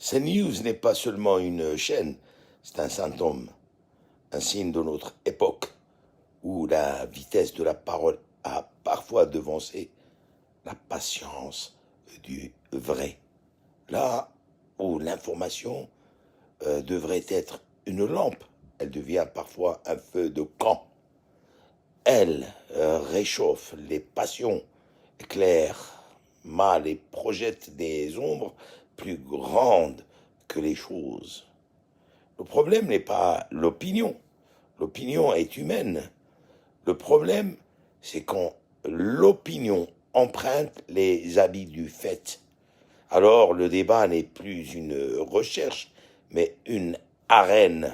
CNews n'est pas seulement une chaîne, c'est un symptôme, un signe de notre époque où la vitesse de la parole a parfois devancé la patience du vrai. Là où l'information devrait être une lampe, elle devient parfois un feu de camp. Elle réchauffe les passions, éclaire mal et projette des ombres plus grandes que les choses. Le problème n'est pas l'opinion. L'opinion est humaine. Le problème, c'est quand l'opinion emprunte les habits du fait. Alors le débat n'est plus une recherche, mais une arène.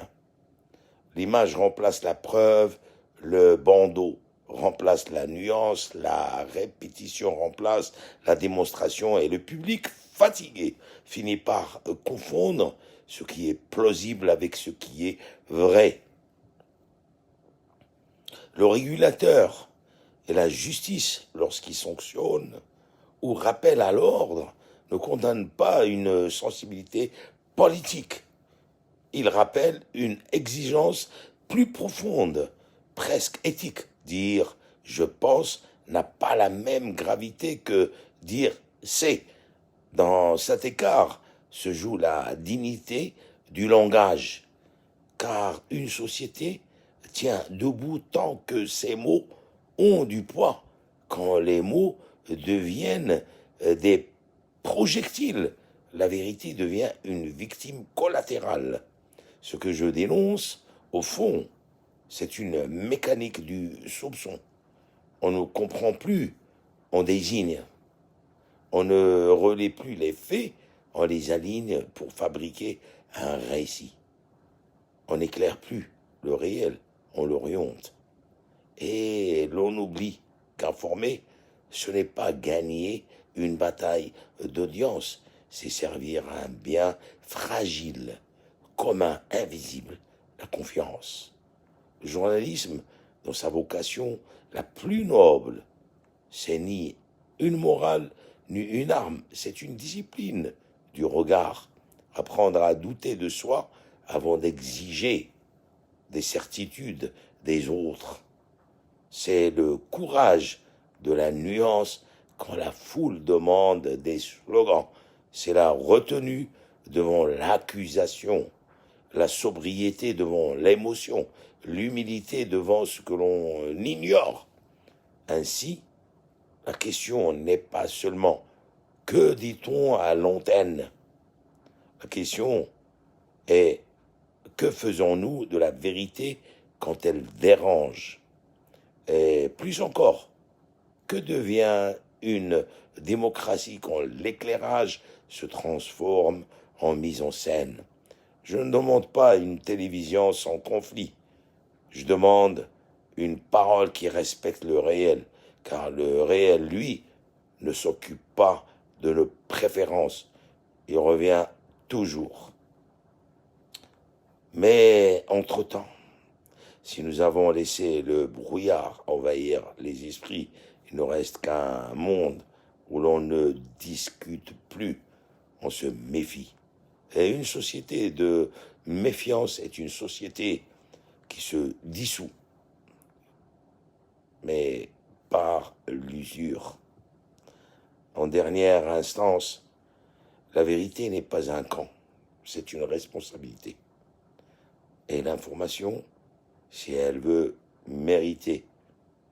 L'image remplace la preuve, le bandeau remplace la nuance, la répétition remplace la démonstration et le public fatigué finit par confondre ce qui est plausible avec ce qui est vrai. Le régulateur et la justice, lorsqu'ils sanctionnent ou rappellent à l'ordre, ne condamnent pas une sensibilité politique. Ils rappellent une exigence plus profonde, presque éthique. Dire « je pense » n'a pas la même gravité que dire « c'est ». Dans cet écart se joue la dignité du langage, car une société tient debout tant que ses mots ont du poids. Quand les mots deviennent des projectiles, la vérité devient une victime collatérale. Ce que je dénonce, au fond, c'est une mécanique du soupçon. On ne comprend plus, on désigne. On ne relaie plus les faits, on les aligne pour fabriquer un récit. On n'éclaire plus le réel, on l'oriente. Et l'on oublie qu'informer, ce n'est pas gagner une bataille d'audience, c'est servir un bien fragile, commun, invisible, la confiance. Le journalisme, dans sa vocation la plus noble, c'est ni une morale, ni une arme, c'est une discipline du regard. Apprendre à douter de soi avant d'exiger des certitudes des autres. C'est le courage de la nuance quand la foule demande des slogans. C'est la retenue devant l'accusation, la sobriété devant l'émotion, l'humilité devant ce que l'on ignore. Ainsi, la question n'est pas seulement « que dit-on à l'antenne ?» La question est « que faisons-nous de la vérité quand elle dérange ?» Et plus encore, que devient une démocratie quand l'éclairage se transforme en mise en scène? Je ne demande pas une télévision sans conflit. Je demande une parole qui respecte le réel, car le réel, lui, ne s'occupe pas de nos préférences. Il revient toujours. Mais entre-temps, si nous avons laissé le brouillard envahir les esprits, il ne reste qu'un monde où l'on ne discute plus, on se méfie. Et une société de méfiance est une société qui se dissout, mais par l'usure. En dernière instance, la vérité n'est pas un camp, c'est une responsabilité. Et l'information, si elle veut mériter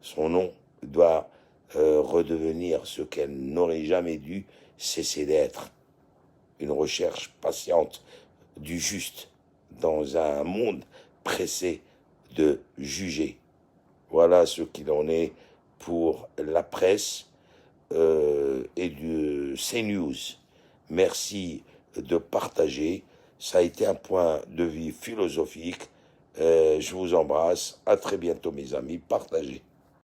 son nom, doit redevenir ce qu'elle n'aurait jamais dû cesser d'être. Une recherche patiente du juste dans un monde pressé de juger. Voilà ce qu'il en est pour la presse et de CNews. Merci de partager. Ça a été un point de vue philosophique. Je vous embrasse. À très bientôt, mes amis. Partagez.